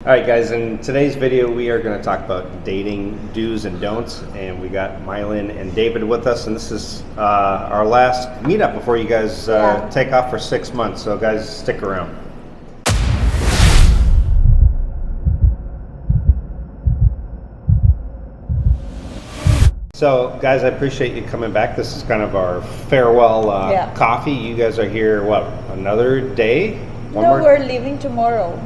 All right, guys, in today's video, we are going to talk about dating do's and don'ts, and we got Mylyn and David with us, and this is our last meetup before you guys take off for 6 months, so guys, stick around. So, guys, I appreciate you coming back. This is kind of our farewell coffee. You guys are here, what, another day? We're leaving tomorrow.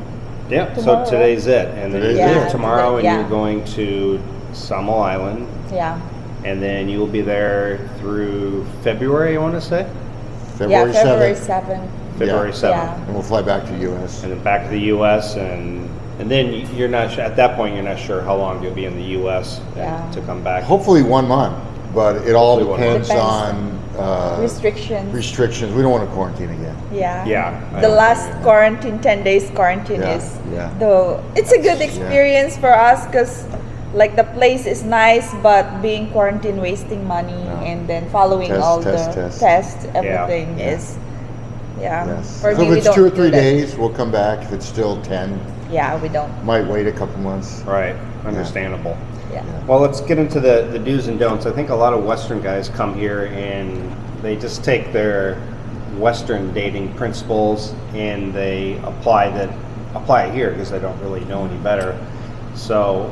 Yeah, so today's it. And then you leave tomorrow and you're going to Samal Island. Yeah. And then you will be there through February, I want to say? February 7th. February 7th. Yeah. And we'll fly back to the U.S. And then back to the U.S. And then you're not at that point, you're not sure how long you'll be in the U.S. to come back. Hopefully 1 month, but it all depends on restrictions. We don't want to quarantine again. Yeah. The last quarantine, 10 days quarantine it's a good experience for us because like the place is nice, but being quarantined, wasting money, and then following tests, everything is For so me, if it's 2 or 3 days, we'll come back. If it's still 10, we don't. Might wait a couple months. Right, understandable. Yeah. Well, let's get into the do's and don'ts. I think a lot of Western guys come here and they just take their Western dating principles and they apply it here because they don't really know any better. So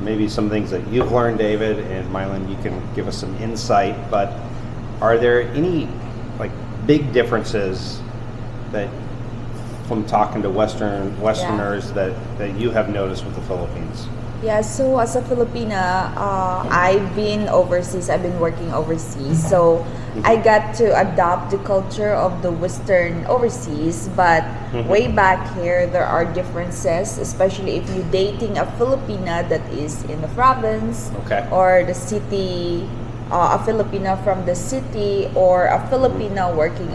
maybe some things that you've learned, David, and Mylyn, you can give us some insight. But are there any like big differences that from talking to Westerners that you have noticed with the Philippines? Yeah, so as a Filipina, I've been overseas. I've been working overseas, so I got to adopt the culture of the Western overseas. But way back here, there are differences, especially if you're dating a Filipina that is in the province or the city, a Filipina from the city, or a Filipina working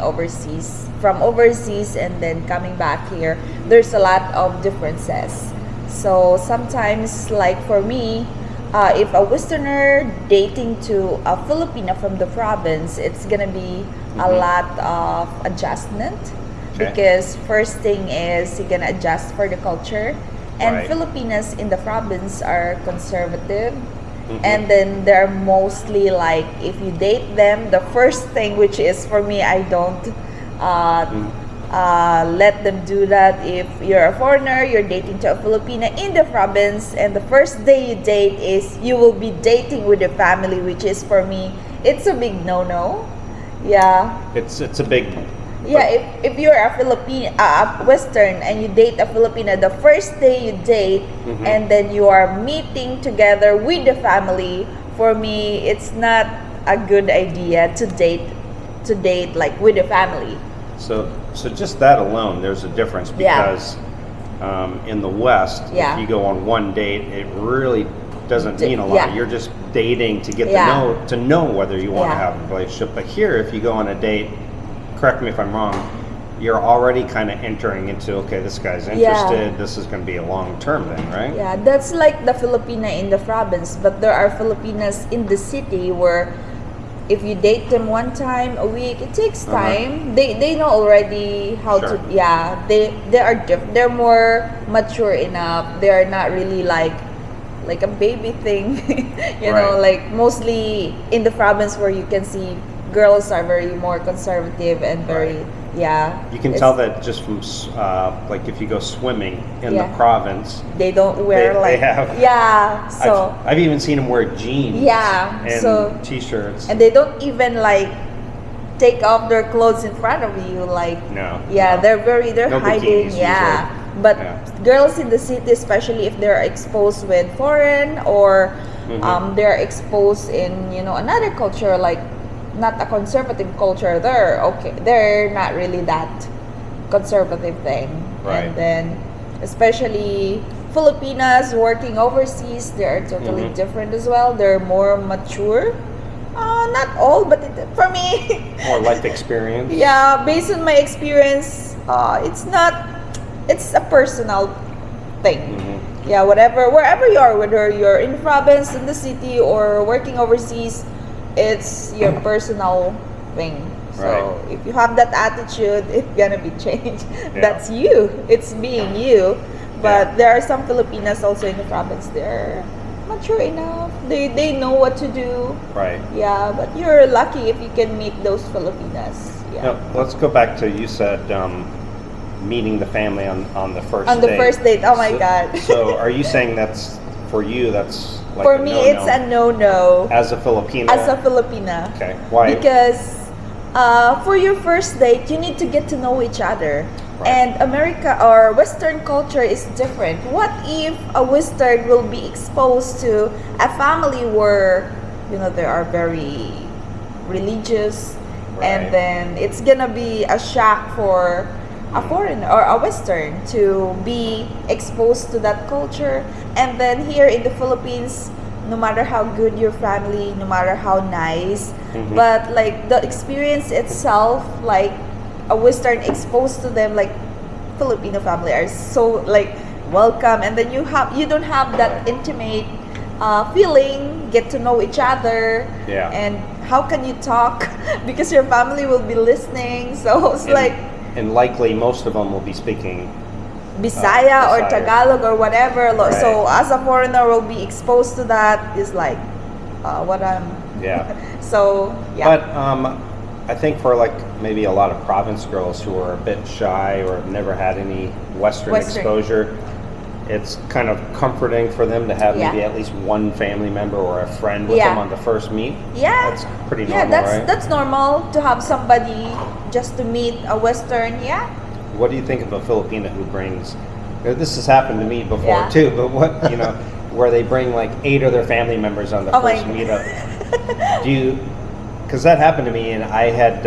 from overseas and then coming back here. There's a lot of differences. So sometimes, like for me, if a Westerner dating to a Filipina from the province, it's gonna be a lot of adjustment because first thing is you're gonna adjust for the culture, and Filipinas in the province are conservative, and then they're mostly like if you date them, the first thing, which is for me, I don't let them do that. If you're a foreigner, you're dating to a Filipina in the province, and the first day you date is you will be dating with the family, which is for me, it's a big no-no. Yeah. It's a big. Yeah, if you're a Filipino, Western, and you date a Filipina, the first day you date, and then you are meeting together with the family, for me, it's not a good idea to date like with the family. So just that alone, there's a difference because in the West, if you go on one date, it really doesn't mean a lot. You're just dating to get to know whether you want to have a relationship. But here, if you go on a date, correct me if I'm wrong, you're already kind of entering into, okay, this guy's interested, this is going to be a long-term thing, right? Yeah, that's like the Filipina in the province, but there are Filipinas in the city where if you date them one time a week, it takes time. They know already how to. Yeah, they are different. They're more mature enough. They are not really like a baby thing. you know, like mostly in the province where you can see girls are very more conservative and very You can tell that just from like if you go swimming in the province, they don't wear they have. So I've even seen them wear jeans. And t-shirts. And they don't even like take off their clothes in front of you. Like they're hiding. But girls in the city, especially if they're exposed with foreign or they're exposed in another culture, like not a conservative culture, they're not really that conservative thing. And then especially Filipinas working overseas, they are totally different as well. They're more mature. Not all, but for me, more life experience. Based on my experience, it's a personal thing. Wherever you are, whether you're in the province, in the city, or working overseas, it's your personal thing. So if you have that attitude, it's gonna be changed. That's you. It's being you. But there are some Filipinas also in the province. They're mature enough. They know what to do. Right. Yeah, but you're lucky if you can meet those Filipinas. Yeah. Now, let's go back to, you said meeting the family on the first date. On the first date, oh my God. So are you saying that's, for you, that's like For a me, no-no? it's a no-no. As a Filipino? As a Filipina. Okay, why? Because for your first date, you need to get to know each other. Right. And America or Western culture is different. What if a Western will be exposed to a family where, they are very religious, and Right. then it's gonna be a shock for a foreigner or a Western to be exposed to that culture. And then here in the Philippines, no matter how good your family, no matter how nice, but like the experience itself, like a Western exposed to them, like Filipino family are so like welcome, and then you don't have that intimate feeling, get to know each other. Yeah. And how can you talk because your family will be listening, so it's like And likely most of them will be speaking Bisaya or Bisaya. Tagalog or whatever. Right. So as a foreigner will be exposed to that is like what I'm. Yeah. So yeah. But I think for like maybe a lot of province girls who are a bit shy or have never had any Western exposure, it's kind of comforting for them to have maybe at least one family member or a friend with them on the first meet. Yeah. That's pretty normal, right? That's normal to have somebody just to meet a Western. Yeah. What do you think of a Filipina who brings, this has happened to me before Yeah. too, but what, where they bring like 8 of their family members on the first meetup. Do you, because that happened to me, and I had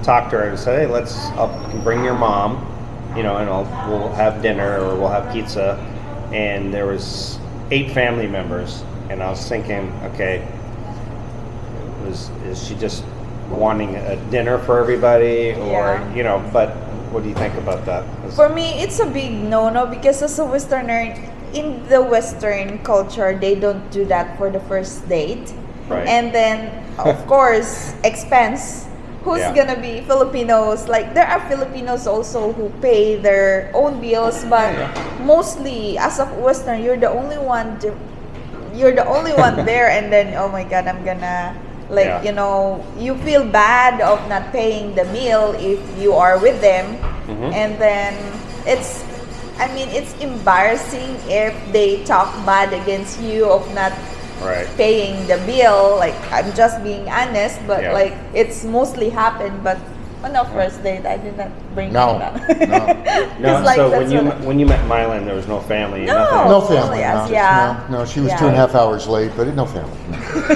talked to her and said, hey, you can bring your mom, and we'll have dinner or we'll have pizza. And there was 8 family members, and I was thinking, okay, is she just wanting a dinner for everybody, or but what do you think about that? For me, it's a big no-no because as a Westerner, in the Western culture, they don't do that for the first date. Right. And then, of course, expense. Who's gonna be Filipinos? Like there are Filipinos also who pay their own bills, but mostly as a Western, you're the only one. You're the only one there, and then oh my God, I'm gonna you feel bad of not paying the meal if you are with them, and then it's embarrassing if they talk bad against you of not paying the bill. Like I'm just being honest, but like it's mostly happened. But on the first date, I did not bring it up. No. Like, So when you met Mylyn, there was no family. Nothing. No family. Yes, no. She was 2.5 hours late, but no family.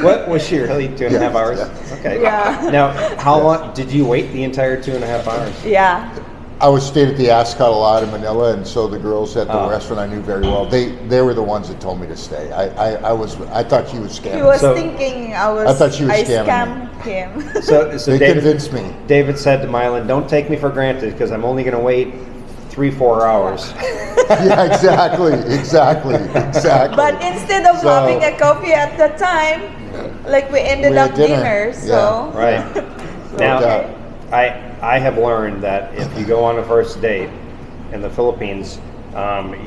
What was she really 2.5 hours? Okay. Yeah. Now, how long did you wait? The entire 2.5 hours? Yeah. I was stayed at the Ascot a lot in Manila, and so the girls at the restaurant I knew very well. They were the ones that told me to stay. I thought she was scamming. He was So- thinking I thought she was I scamming scammed him. So They David, convinced me. David said to Mylyn, "Don't take me for granted because I'm only going to wait 3-4 hours." Yeah, exactly. But instead of having a coffee at the time, like we ended We up had dinner. dinner. So Right. Now, Okay. I have learned that if you go on a first date in the Philippines,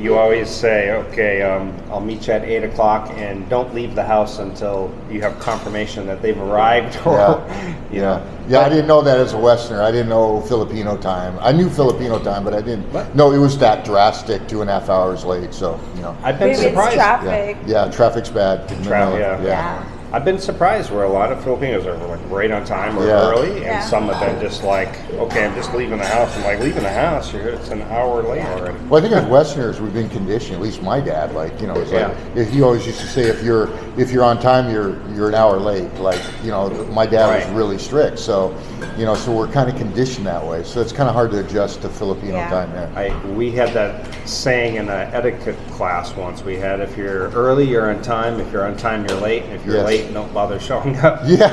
you always say, okay, I'll meet you at 8 o'clock, and don't leave the house until you have confirmation that they've arrived. Or, Yeah, I didn't know that as a Westerner. I didn't know Filipino time. I knew Filipino time, but I didn't know it was that drastic, 2.5 hours late. So, I've been maybe it's surprised. traffic. yeah, traffic's bad. Yeah. I've been surprised where a lot of Filipinos are like right on time or early, and some have been just like, okay, I'm just leaving the house. I'm like, leaving the house? It's an hour late already. Well, I think as Westerners, we've been conditioned. At least my dad, it's like if he always used to say, if you're on time, you're an hour late. Like, my dad was really strict. So, so we're kind of conditioned that way. So it's kind of hard to adjust to Filipino time there. We had that saying in an etiquette class once. We had, if you're early, you're on time. If you're on time, you're late. If you're late, don't bother showing up. Yeah,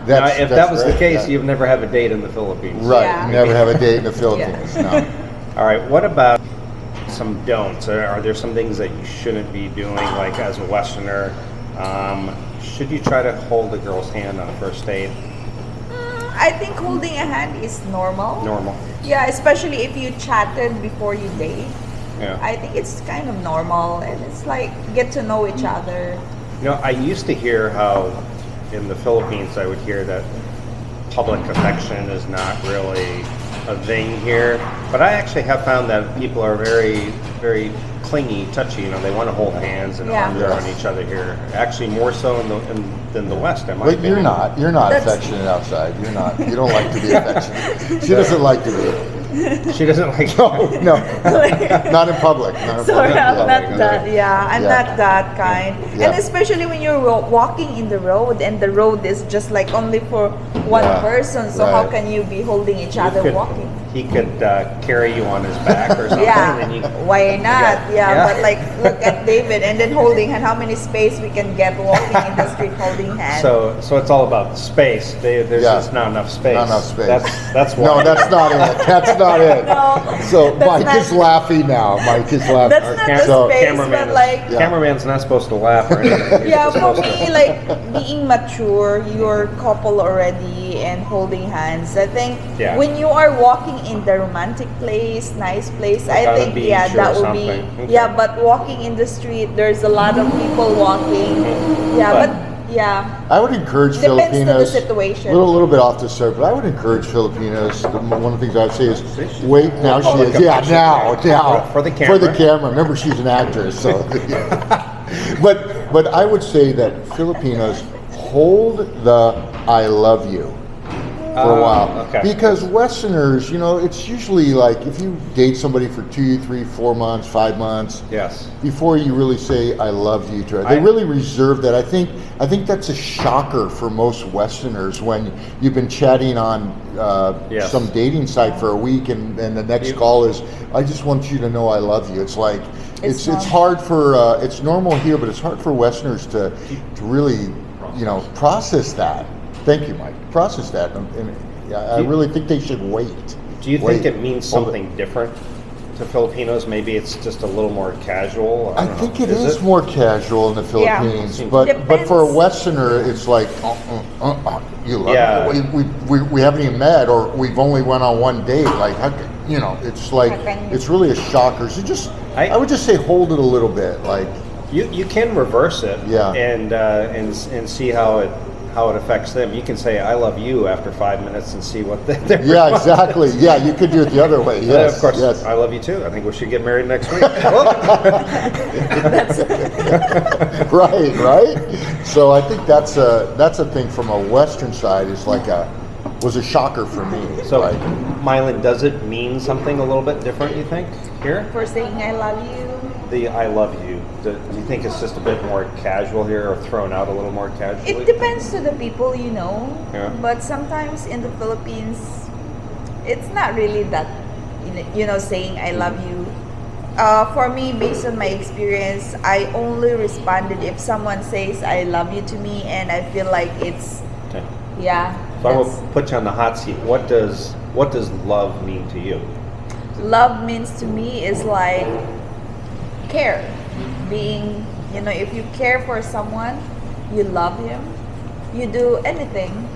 Now, if that was the great, case, you've never have a date in the Philippines. Right, Yeah. never have a date in the Philippines. No. All right, what about some don'ts? Are there some things that you shouldn't be doing, like as a Westerner? Should you try to hold a girl's hand on a first date? I think holding a hand is normal. Normal. Yeah, especially if you chatted before you date. Yeah. I think it's kind of normal, and it's like get to know each other. I used to hear how in the Philippines I would hear that public affection is not really a thing here, but I actually have found that people are very, very clingy, touchy. They want to hold hands and arms around each other here. Actually, more so than the West. Am I? But you're not. You're not affectionate outside. You're not. You don't like to be affectionate. She doesn't like to be. She doesn't like. No, not in public. Not in Sorry, public. I'm not that. Yeah, I'm Yeah. not that kind. Yeah. And especially when you're walking in the road, and the road is just like only for one person. So how right. can you be holding each other walking? He could carry you on his back or something. Yeah, and you, why not? Yeah. But like look at David, and then holding hand. How many space we can get walking in the street holding hands? So it's all about space. There's just not enough space. Not enough space. That's why. No, that's not it. That's not it. No, So that's Mike is laughing now. Mike is laughing. That's Our not cam- the so- space, cameraman but like cameraman's not supposed to laugh or anything. He's yeah, just for supposed me, to- like being mature, you're couple already and holding hands. I think Yeah. when you are walking in the romantic place, nice place, I Like on a think beach that or would be something. Okay. yeah. But walking in the street, there's a lot of people walking. Yeah, But- but yeah, I would encourage depends to the Filipinos. situation. A little bit off the subject, but I would encourage Filipinos. One of the things I would say is, wait. Now she is. Yeah, now. For the For the camera. camera. Remember, she's an actress. So, but I would say that Filipinos hold the "I love you" for a while. Okay. Because Westerners, it's usually like if you date somebody for 2, 3, 4 months, 5 months, Yes. before you really say "I love you" to her, they really reserve that. I think that's a shocker for most Westerners when you've been chatting on Yes. some dating site for a week, and the next call is, "I just want you to know I love you." It's like it's hard for it's normal here, but it's hard for Westerners to really process that. Thank you, Mike. Process that, and I really think they should wait. Do you Wait. think it means Hold something different to Filipinos? Maybe it's just a little more casual. I don't know. think it is more casual in the Yeah. Philippines, but for a Depends. Westerner, it's like you love Yeah. me. We haven't even met, or we've only went on one date. Like it's like How can you- it's really a shocker. So I would just say hold it a little bit, like. You can reverse it. Yeah. And see how it affects them. You can say "I love you" after 5 minutes and see what they're Yeah, exactly. Yeah, you could do it the other way. Yes, of course. Yes. I love you too. I think we should get married next week. right. So I think that's a thing from a Western side. Is like was a shocker for me. So, like, Mylyn, does it mean something a little bit different? You think here? For saying I love you. The "I love you." Do you think it's just a bit more casual here, or thrown out a little more casually? It depends to the people you know. Yeah. But sometimes in the Philippines, it's not really that, saying I love you. For me, based on my experience, I only responded if someone says I love you to me, and I feel like it's, Okay. yeah. So I'm that's- gonna put you on the hot seat. What does love mean to you? Love means to me is like care. Being, if you care for someone, you love him, you do anything,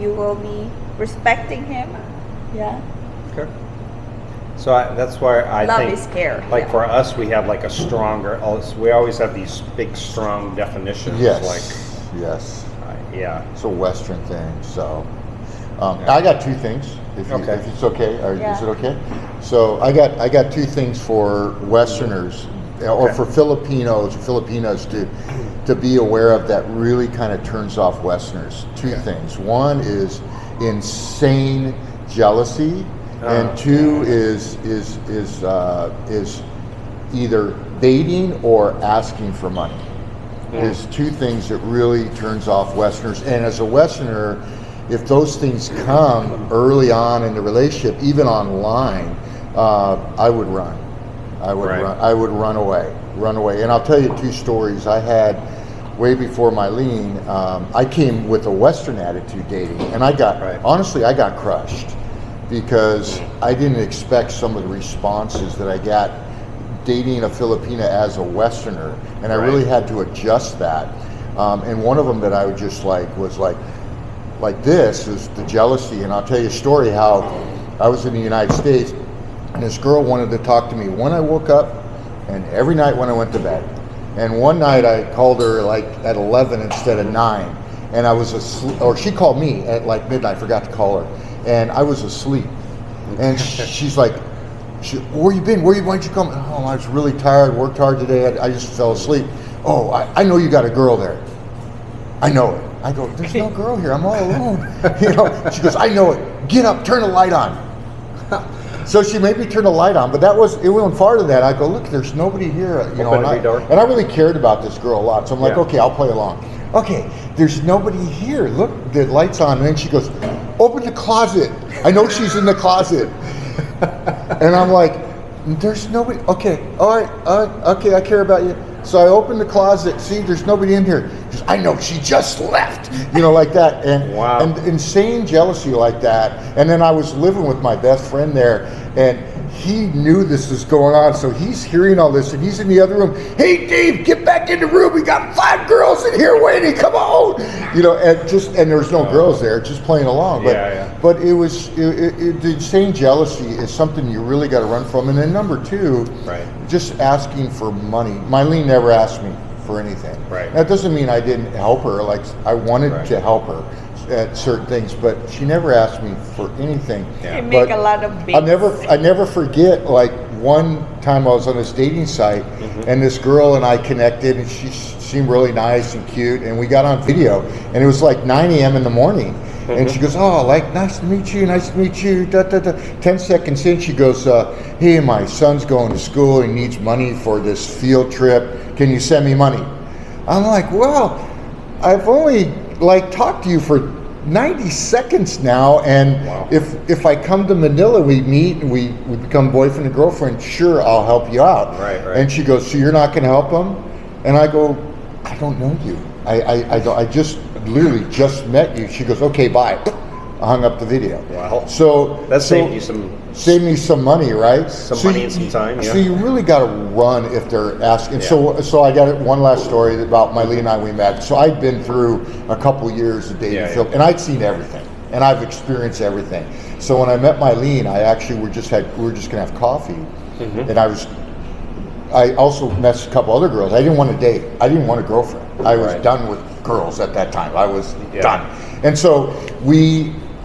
you will be respecting him. Yeah. Okay. So that's why I Love think, is care. like yeah. for us, we have like a stronger. We always have these big, strong definitions. yes, yes. Yeah. It's a Western thing. So I got two things. If it's okay, or Yeah. is it okay? So I got two things for Westerners, or for Filipinos to be aware of that really kind of turns off Westerners. Two things. One is insane jealousy, and two is either baiting or asking for money. Is two things that really turns off Westerners. And as a Westerner, if those things come early on in the relationship, even online, I would run. I would run away. And I'll tell you two stories. I had way before Mylyn. I came with a Western attitude dating, and I got crushed because I didn't expect some of the responses that I got dating a Filipina as a Westerner, and I really had to adjust that. And one of them that I would just was like this is the jealousy. And I'll tell you a story how I was in the United States, And this girl wanted to talk to me when I woke up and every night when I went to bed. And one night I called her like at 11 instead of 9. And I was asleep, or she called me at like midnight, I forgot to call her. And I was asleep. And she's like, where you been? Why'd you come? Oh, I was really tired, worked hard today. I just fell asleep. Oh, I know you got a girl there. I know it. I go, there's no girl here. I'm all alone. She goes, I know it. Get up, turn the light on. So she made me turn the light on, but it went far to that. I go, look, there's nobody here. And I really cared about this girl a lot. So I'm like, okay, I'll play along. Okay, there's nobody here. Look, the light's on. And then she goes, open the closet. I know she's in the closet. And I'm like, there's nobody. Okay, all right, okay, I care about you. So I opened the closet. See, there's nobody in here. She goes, I know, she just left. Like that. And, wow. And insane jealousy like that. And then I was living with my best friend there, and he knew this was going on, so he's hearing all this, and he's in the other room. Hey, Dave, get back in the room. We got 5 girls in here waiting. Come on, and there's no girls there, just playing along. But but it was the insane jealousy is something you really got to run from. And then number 2, right, just asking for money. Mylyn never asked me for anything. Right. That doesn't mean I didn't help her. Like I wanted to help her at certain things, but she never asked me for anything. You make a lot of big. I never forget, like one time I was on this dating site, and this girl and I connected, and she seemed really nice and cute, and we got on video, and it was like 9 a.m. in the morning, and she goes, oh, like, nice to meet you, da, da, da. 10 seconds in, she goes, hey, my son's going to school, he needs money for this field trip, can you send me money? I'm like, well, I've only talked to you for 90 seconds now, and wow. if I come to Manila, we meet and we become boyfriend and girlfriend, sure, I'll help you out. Right. And she goes, so you're not going to help him? And I go, I don't know you. I just literally just met you. She goes, okay, bye. I hung up the video. Wow. So that saved me some money, right? Some money and some time. Yeah. So you really got to run if they're asking. Yeah. So I got one last story about Mylyn and I. We met. So I'd been through a couple years of dating Phil, and I'd seen everything, and I've experienced everything. So when I met Mylyn, I actually we were just gonna have coffee, and I also met a couple other girls. I didn't want to date. I didn't want a girlfriend. I was done with girls at that time. I was done. And so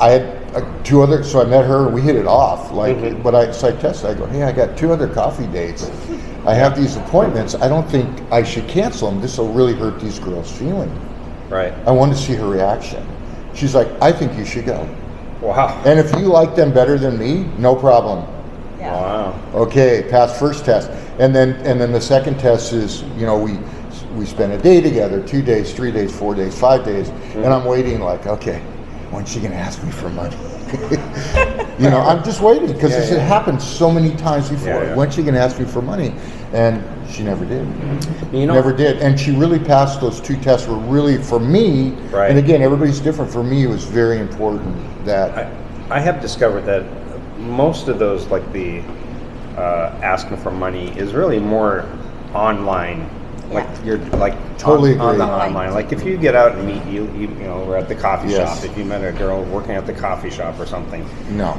I had 2 other, so I met her, we hit it off, but I texted, I go, hey, I got 2 other coffee dates. I have these appointments. I don't think I should cancel them. This will really hurt these girls' feeling. Right. I wanted to see her reaction. She's like, I think you should go. Wow. And if you like them better than me, no problem. Yeah. Wow. Okay, pass first test. And then the second test is, we spend a day together, 2 days, 3 days, 4 days, 5 days, and I'm waiting like, okay, when's she gonna ask me for money? I'm just waiting because it happened so many times before. When's she gonna ask me for money? And she never did. Never did. And she really passed those 2 tests were really, for me, and again, everybody's different. For me, it was very important that... I have discovered that most of those, like the asking for money, is really more online. Like you're like totally on the agree. online. Like if you get out and meet we're at the coffee Yes. shop. If you met a girl working at the coffee shop or something, No.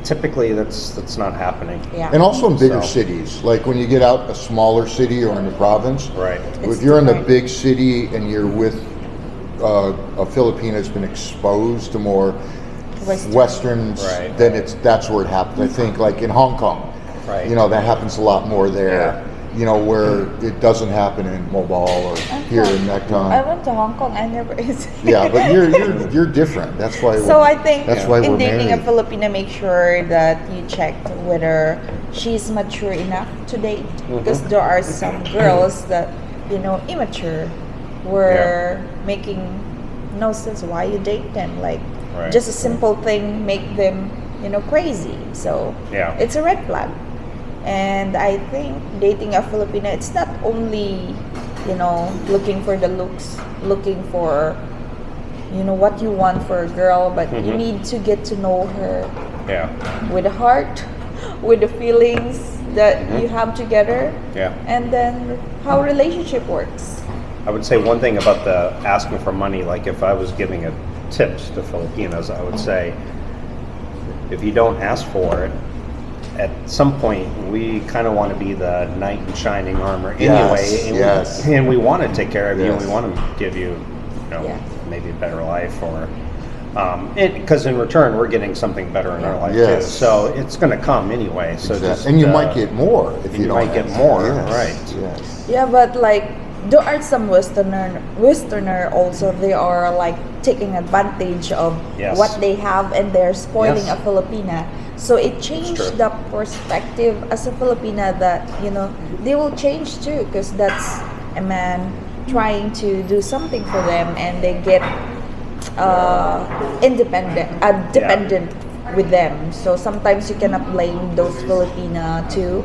typically that's not happening. Yeah. And also in bigger So- cities, like when you get out a smaller city or in the province, Right. It's if you're in the different. big city and you're with a Filipino that's been exposed to more Westerns, Right. then that's where it happens. I think like in Hong Kong, Right. that happens a lot more there. Where it doesn't happen in Mobile or here in I Mekton. went to Hong Kong. I never. Yeah, but you're different. That's why. So I think that's why in we're dating a married. Filipina, make sure that you check whether she's mature enough to date. Because there are some girls that immature, were making no sense. Why you date them? Like just a simple thing make them crazy. So it's a red flag. And I think dating a Filipina, it's not only looking for the looks, looking for what you want for a girl, but you need to get to know her with the heart, with the feelings that you have together, and then how relationship works. I would say one thing about the asking for money, like if I was giving tips to Filipinos, I would say if you don't ask for it, at some point we kind of want to be the knight in shining armor Yes, anyway, and, yes. we want to take care of you, and Yes. we want to give you, Yeah. maybe a better life, or because in return we're getting something better in our life Yes. too. So it's going to come anyway. So just, and you might get more if you you don't might get ask. more, Yes, right. Yes. Yeah, but like there are some Westerner also. They are like taking advantage of Yes. what they have, and they're spoiling Yes. a Filipina. So it changed true. the perspective as a Filipina that they will change too, because that's a man trying to do something for them, and they get dependent with them. So sometimes you cannot blame those Filipina too,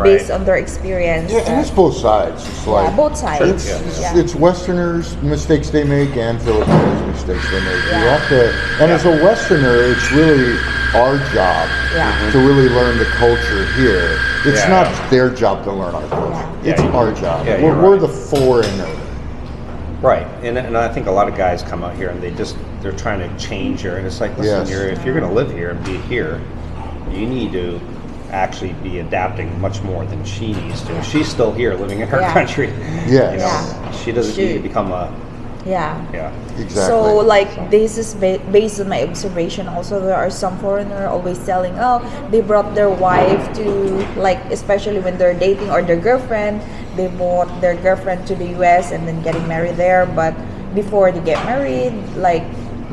based Right. on their experience. Yeah, and it's both sides. It's like both sides. It's Westerners' mistakes they make and Filipinos' mistakes they make. You Yeah. have to, and as a Westerner, it's really our job Yeah. to really learn the culture here. It's Yeah. not their job to learn our culture. Yeah. It's Yeah, our job. yeah, we're you're we're right. the foreigner. Right, and I think a lot of guys come out here and they're trying to change here, and it's like, listen, Yes. if you're going to live here and be here, you need to actually be adapting much more than she needs to. She's still here, living in her Yeah. country. Yes. You know, Yeah. she doesn't need to become a Yeah. Exactly. So like this is based on my observation. Also, there are some foreigner always telling, oh, they brought their wife to, like, especially when they're dating, or their girlfriend, they brought their girlfriend to the U.S. and then getting married there. But before they get married, like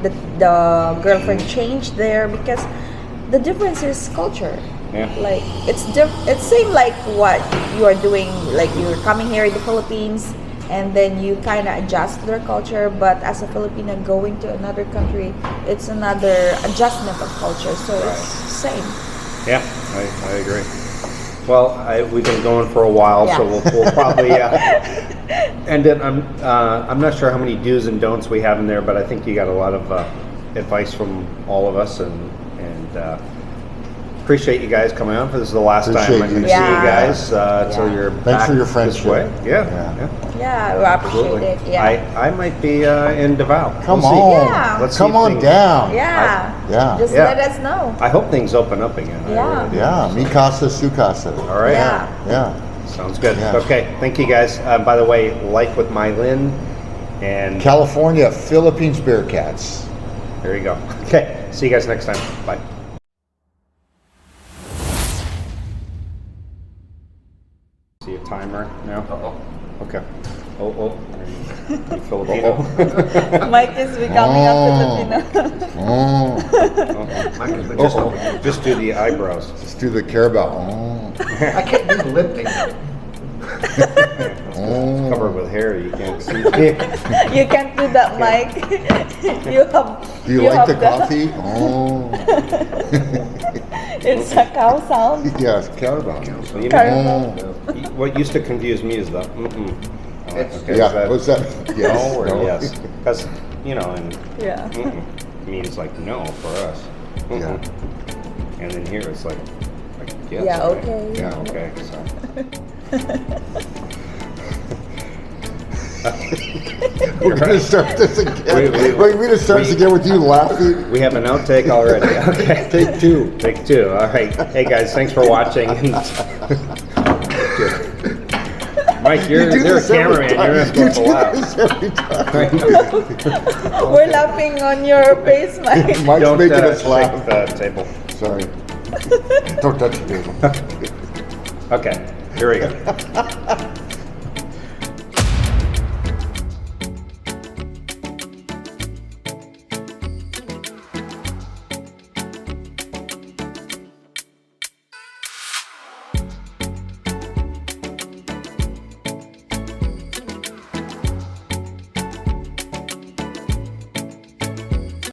the girlfriend changed there because the difference is culture. Yeah. Like it's same like what you are doing. Like you're coming here in the Philippines, and then you kind of adjust to their culture. But as a Filipino going to another country, it's another adjustment of culture. So it's same. Yeah, I agree. Well, we've been going for a while, so Yeah. we'll probably end it. I'm not sure how many do's and don'ts we have in there, but I think you got a lot of advice from all of us, and appreciate you guys coming on. This is the last Appreciate time I'm going to you. see you Yeah. guys till Yeah. you're Thanks back for your this friendship. way. Yeah, Yeah. Yeah, we appreciate it. Yeah. I might be in Davao. Come We'll see. on. Yeah. Let's Come see if on things- down. Yeah. Yeah. Just Yeah. let us know. I hope things open up again. I Yeah. really do. Yeah. Mi casa, su casa. All right. Yeah. Yeah. Sounds good. Yeah. Okay. Thank you guys. By the way, Life with Mylyn, and California, Philippines Bearcats. there you go. Okay. See you guys next time. Bye. See a timer now? Okay. Oh. Are you Filipino? Mike is becoming a Filipino. Oh. Just do the eyebrows. Let's do the Carabao. Oh. I can't do lip Oh. Covered with hair, you can't see. You can't do that, Mike. you have. Do you like have the coffee? Oh. It's a cow sound. Yes, Carabao. You Caramel. what used to confuse me is the mm-mm. Okay, Yeah, is that what's that? Yes. no or no. yes? Because, and Yeah. mm-mm means like no for us. Mm-mm. Yeah. And then here it's like yes. Yeah, right? okay. Yeah, okay. So. We're gonna start this again. We- Wait, we're gonna start this again with you laughing. We have an outtake already. Okay. Take two. Take two. All right. Hey guys, thanks for watching. Mike, you're You do a this every cameraman. You're not time. supposed to You do laugh. this every time. We're laughing on your face, Mike. Mike's Don't making us shake laugh. the table. Sorry. Don't touch the table. Okay, here we go.